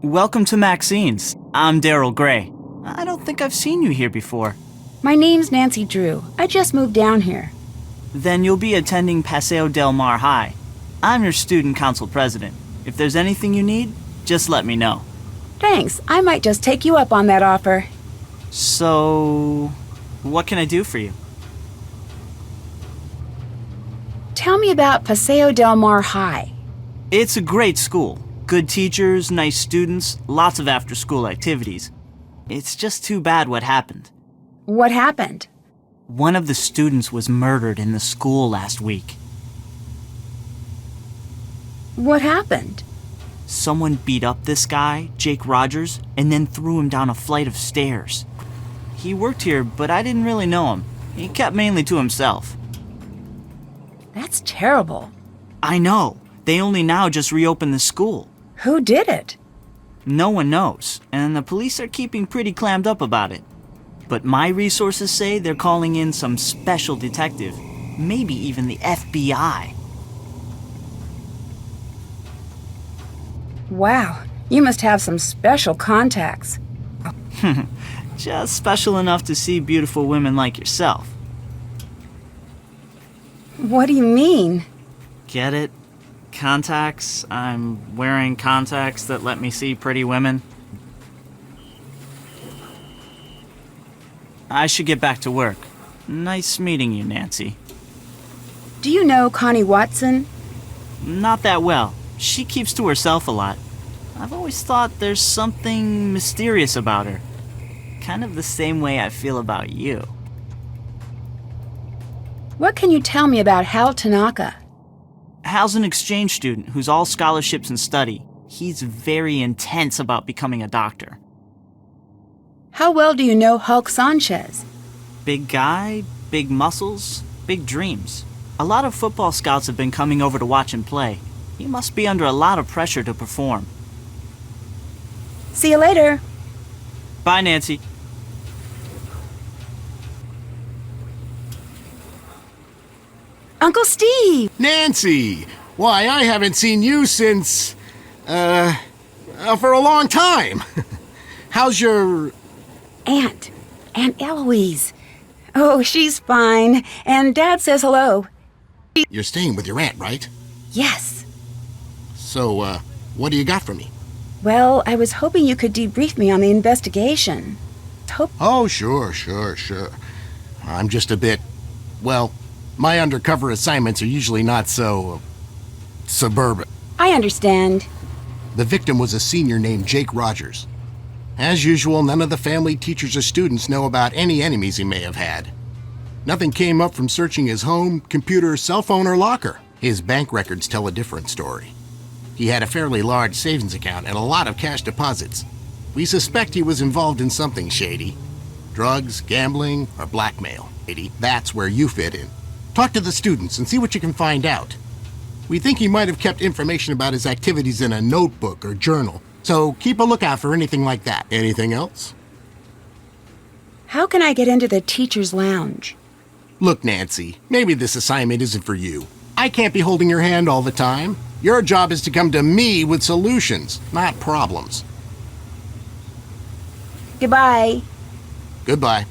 Welcome to Maxine's. I'm Daryl Gray. I don't think I've seen you here before. My name's Nancy Drew. I just moved down here. Then you'll be attending Paseo Del Mar High. I'm your student council president. If there's anything you need, just let me know. Thanks. I might just take you up on that offer. So, what can I do for you? Tell me about Paseo Del Mar High. It's a great school. Good teachers, nice students, lots of after-school activities. It's just too bad what happened. What happened? One of the students was murdered in the school last week. What happened? Someone beat up this guy, Jake Rogers, and then threw him down a flight of stairs. He worked here, but I didn't really know him. He kept mainly to himself. That's terrible. I know. They only now just reopened the school. Who did it? No one knows, and the police are keeping pretty clammed up about it. But my resources say they're calling in some special detective, maybe even the FBI. Wow, you must have some special contacts. Just special enough to see beautiful women like yourself. What do you mean? Get it? Contacts? I'm wearing contacts that let me see pretty women. I should get back to work. Nice meeting you, Nancy. Do you know Connie Watson? Not that well. She keeps to herself a lot. I've always thought there's something mysterious about her. Kind of the same way I feel about you. What can you tell me about Hal Tanaka? Hal's an exchange student who's all scholarships and study. He's very intense about becoming a doctor. How well do you know Hulk Sanchez? Big guy, big muscles, big dreams. A lot of football scouts have been coming over to watch him play. He must be under a lot of pressure to perform. See you later. Bye, Nancy. Uncle Steve! Nancy! Why, I haven't seen you since, for a long time. How's your... Aunt Eloise. Oh, she's fine. And Dad says hello. You're staying with your aunt, right? Yes. So, what do you got for me? Well, I was hoping you could debrief me on the investigation. Oh, sure. I'm just a bit... Well, my undercover assignments are usually not so... suburban. I understand. The victim was a senior named Jake Rogers. As usual, none of the family, teachers, or students know about any enemies he may have had. Nothing came up from searching his home, computer, cell phone, or locker. His bank records tell a different story. He had a fairly large savings account and a lot of cash deposits. We suspect he was involved in something shady. Drugs, gambling, or blackmail. That's where you fit in. Talk to the students and see what you can find out. We think he might have kept information about his activities in a notebook or journal. So keep a lookout for anything like that. Anything else? How can I get into the teacher's lounge? Look, Nancy, maybe this assignment isn't for you. I can't be holding your hand all the time. Your job is to come to me with solutions, not problems. Goodbye. Goodbye.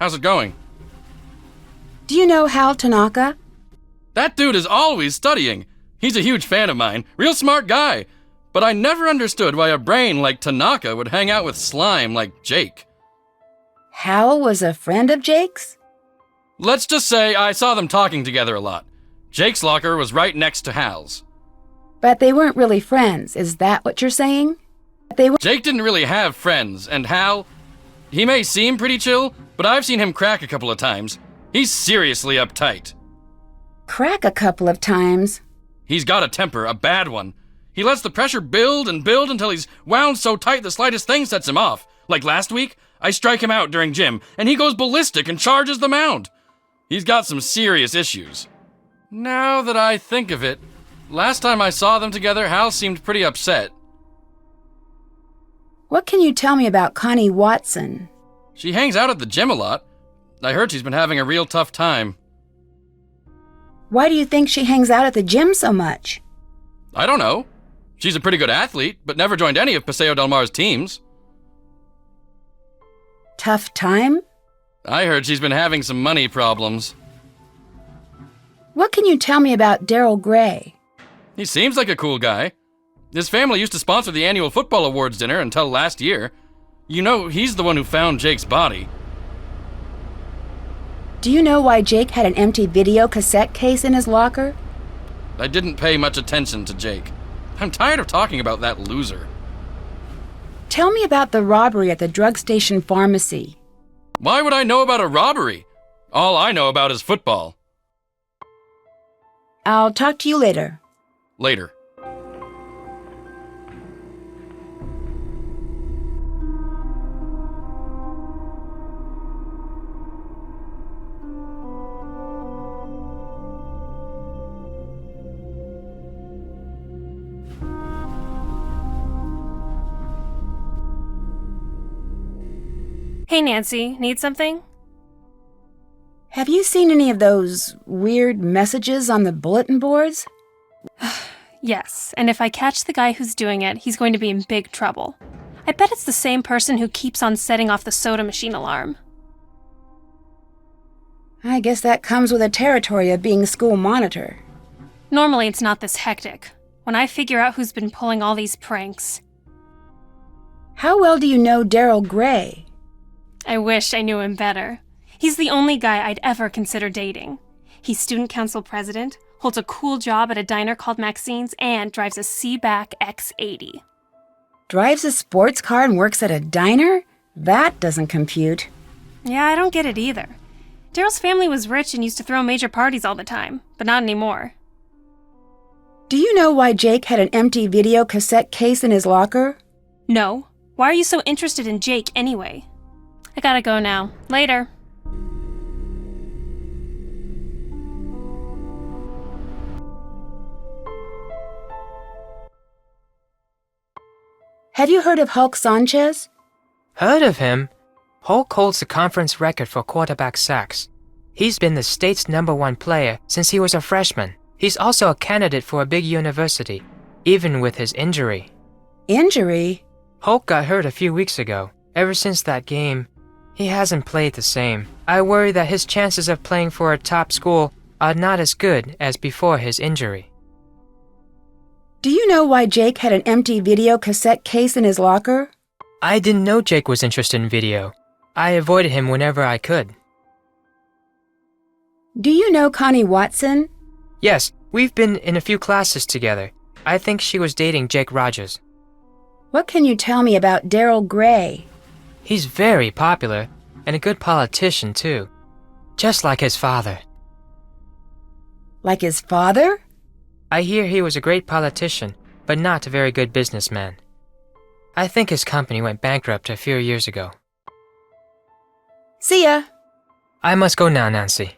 How's it going? Do you know Hal Tanaka? That dude is always studying. He's a huge fan of mine. Real smart guy. But I never understood why a brain like Tanaka would hang out with slime like Jake. Hal was a friend of Jake's? Let's just say I saw them talking together a lot. Jake's locker was right next to Hal's. But they weren't really friends, is that what you're saying? Jake didn't really have friends, and Hal, he may seem pretty chill, but I've seen him crack a couple of times. He's seriously uptight. Crack a couple of times? He's got a temper, a bad one. He lets the pressure build and build until he's wound so tight the slightest thing sets him off. Like last week, I strike him out during gym, and he goes ballistic and charges the mound. He's got some serious issues. Now that I think of it, last time I saw them together, Hal seemed pretty upset. What can you tell me about Connie Watson? She hangs out at the gym a lot. I heard she's been having a real tough time. Why do you think she hangs out at the gym so much? I don't know. She's a pretty good athlete, but never joined any of Paseo Del Mar's teams. Tough time? I heard she's been having some money problems. What can you tell me about Daryl Gray? He seems like a cool guy. His family used to sponsor the annual football awards dinner until last year. You know, he's the one who found Jake's body. Do you know why Jake had an empty video cassette case in his locker? I didn't pay much attention to Jake. I'm tired of talking about that loser. Tell me about the robbery at the drug station pharmacy. Why would I know about a robbery? All I know about is football. I'll talk to you later. Later. Hey Nancy, need something? Have you seen any of those weird messages on the bulletin boards? Yes, and if I catch the guy who's doing it, he's going to be in big trouble. I bet it's the same person who keeps on setting off the soda machine alarm. I guess that comes with the territory of being school monitor. Normally it's not this hectic. When I figure out who's been pulling all these pranks. How well do you know Daryl Gray? I wish I knew him better. He's the only guy I'd ever consider dating. He's student council president, holds a cool job at a diner called Maxine's, and drives a Seaback X80. Drives a sports car and works at a diner? That doesn't compute. Yeah, I don't get it either. Daryl's family was rich and used to throw major parties all the time, but not anymore. Do you know why Jake had an empty video cassette case in his locker? No. Why are you so interested in Jake anyway? I gotta go now. Later. Have you heard of Hulk Sanchez? Heard of him? Hulk holds the conference record for quarterback sacks. He's been the state's #1 player since he was a freshman. He's also a candidate for a big university, even with his injury. Injury? Hulk got hurt a few weeks ago. Ever since that game, he hasn't played the same. I worry that his chances of playing for a top school are not as good as before his injury. Do you know why Jake had an empty video cassette case in his locker? I didn't know Jake was interested in video. I avoided him whenever I could. Do you know Connie Watson? Yes, we've been in a few classes together. I think she was dating Jake Rogers. What can you tell me about Daryl Gray? He's very popular, and a good politician, too. Just like his father. Like his father? I hear he was a great politician, but not a very good businessman. I think his company went bankrupt a few years ago. See ya. I must go now, Nancy.